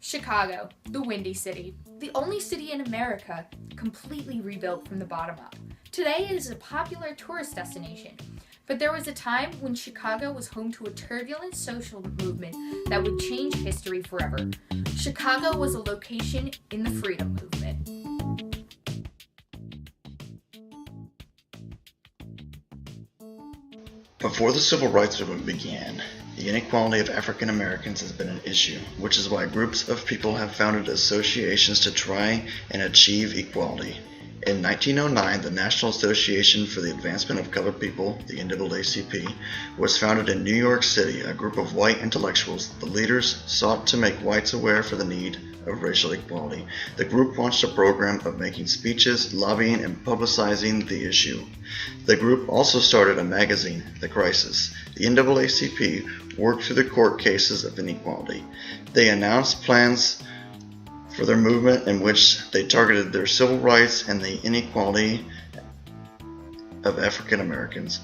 Chicago, the Windy City, the only city in America completely rebuilt from the bottom up. Today it is a popular tourist destination, but there was a time when Chicago was home to a turbulent social movement that would change history forever. Chicago was a location in the freedom movement. Before the Civil Rights Movement began, the inequality of African Americans has been an issue, which is why groups of people have founded associations to try and achieve equality. In 1909, the National Association for the Advancement of Colored People, the NAACP, was founded in New York City. A group of white intellectuals, the leaders, sought to make whites aware for the need of racial equality. The group launched a program of making speeches, lobbying, and publicizing the issue. The group also started a magazine, The Crisis. The NAACP worked through the court cases of inequality. They announced plans for their movement in which they targeted their civil rights and the inequality of African Americans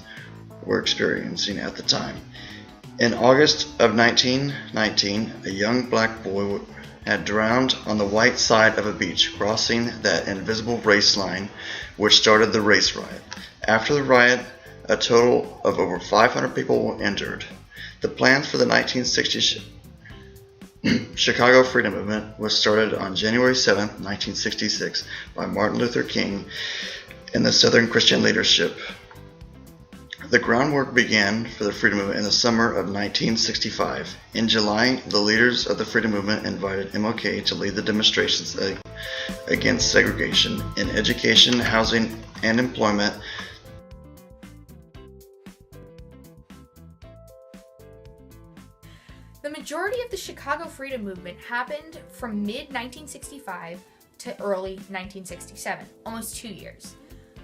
were experiencing at the time. In August of 1919, a young black boy had drowned on the white side of a beach, crossing that invisible race line which started the race riot. After the riot, a total of over 500 people were injured. The plans for the 1960s Chicago Freedom Movement was started on January 7, 1966 by Martin Luther King and the Southern Christian leadership. The groundwork began for the Freedom Movement in the summer of 1965. In July, the leaders of the Freedom Movement invited MLK to lead the demonstrations against segregation in education, housing, and employment. The majority of the Chicago Freedom Movement happened from mid-1965 to early 1967, almost 2 years.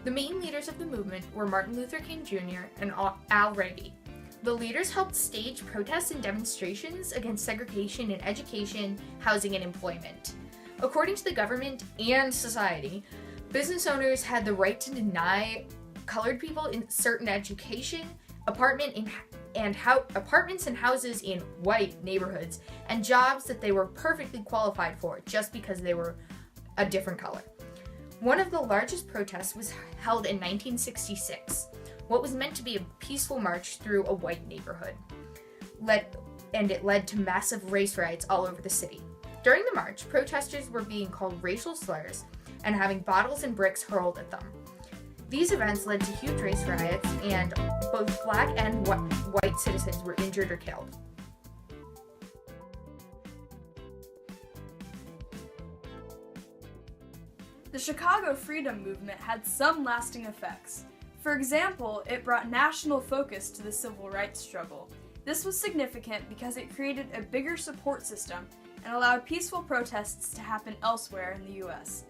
The main leaders of the movement were Martin Luther King Jr. and Al Raby. The leaders helped stage protests and demonstrations against segregation in education, housing, and employment. According to the government and society, business owners had the right to deny colored people in certain education, apartments and houses in white neighborhoods, and jobs that they were perfectly qualified for just because they were a different color. One of the largest protests was held in 1966, what was meant to be a peaceful march through a white neighborhood. It led to massive race riots all over the city. During the march, protesters were being called racial slurs and having bottles and bricks hurled at them. These events led to huge race riots, and both black and white citizens were injured or killed. The Chicago Freedom Movement had some lasting effects. For example, it brought national focus to the civil rights struggle. This was significant because it created a bigger support system and allowed peaceful protests to happen elsewhere in the U.S.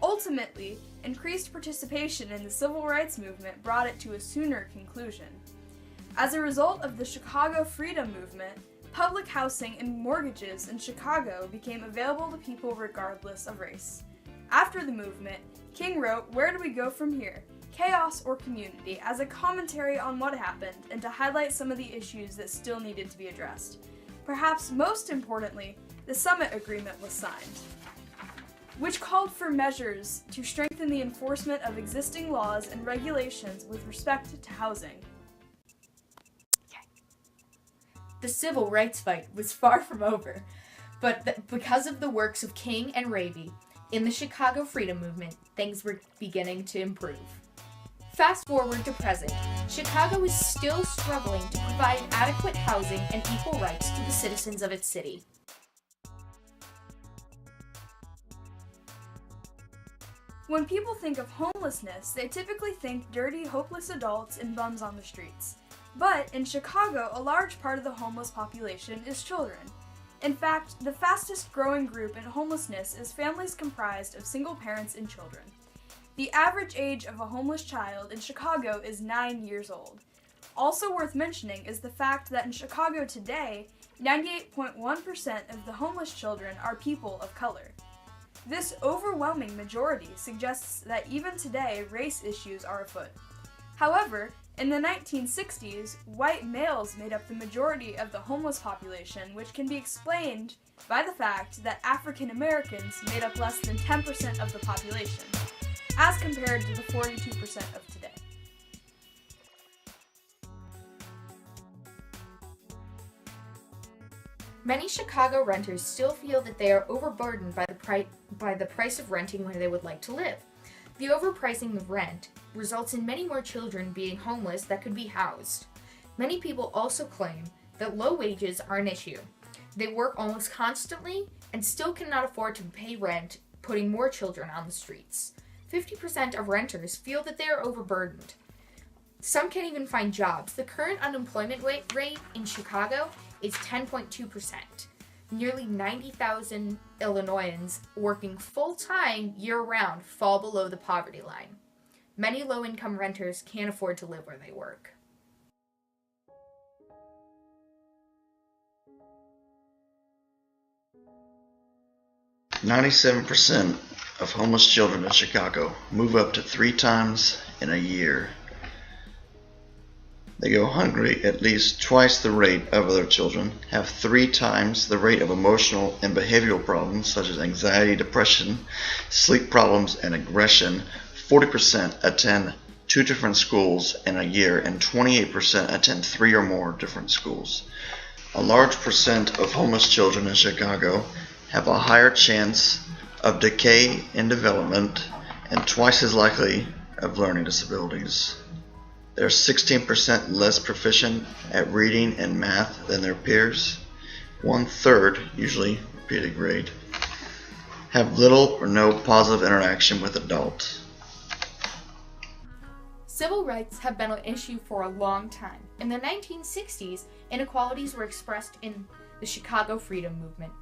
Ultimately, increased participation in the civil rights movement brought it to a sooner conclusion. As a result of the Chicago Freedom Movement, public housing and mortgages in Chicago became available to people regardless of race. After the movement, King wrote "Where Do We Go From Here? Chaos or Community" as a commentary on what happened and to highlight some of the issues that still needed to be addressed. Perhaps most importantly, the Summit Agreement was signed, which called for measures to strengthen the enforcement of existing laws and regulations with respect to housing. The civil rights fight was far from over, but because of the works of King and Raby in the Chicago Freedom Movement, things were beginning to improve. Fast forward to present, Chicago is still struggling to provide adequate housing and equal rights to the citizens of its city. When people think of homelessness, they typically think dirty, hopeless adults and bums on the streets. But in Chicago, a large part of the homeless population is children. In fact, the fastest growing group in homelessness is families comprised of single parents and children. The average age of a homeless child in Chicago is 9 years old. Also worth mentioning is the fact that in Chicago today, 98.1% of the homeless children are people of color. This overwhelming majority suggests that even today, race issues are afoot. However, in the 1960s, white males made up the majority of the homeless population, which can be explained by the fact that African Americans made up less than 10% of the population, as compared to the 42% of today. Many Chicago renters still feel that they are overburdened by the price of renting where they would like to live. The overpricing of rent results in many more children being homeless that could be housed. Many people also claim that low wages are an issue. They work almost constantly and still cannot afford to pay rent, putting more children on the streets. 50% of renters feel that they are overburdened. Some can't even find jobs. The current unemployment rate in Chicago is 10.2%. Nearly 90,000 Illinoisans working full-time year-round fall below the poverty line. Many low-income renters can't afford to live where they work. "97% of homeless children in Chicago move up to 3 times in a year. They go hungry at least twice the rate of other children, have 3 times the rate of emotional and behavioral problems such as anxiety, depression, sleep problems, and aggression. 40% attend 2 different schools in a year, and 28% attend 3 or more different schools. A large percent of homeless children in Chicago have a higher chance of decay in development and twice as likely of learning disabilities. They're 16% less proficient at reading and math than their peers. 1/3, usually repeated grade, have little or no positive interaction with adults. Civil rights have been an issue for a long time. In the 1960s, inequalities were expressed in the Chicago Freedom Movement.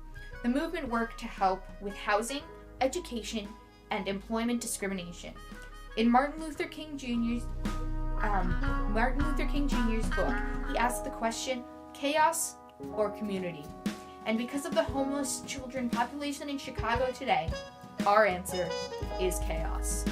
The movement worked to help with housing, education, and employment discrimination. In Martin Luther King Jr.'s book, he asked the question, chaos or community? And because of the homeless children population in Chicago today, our answer is chaos.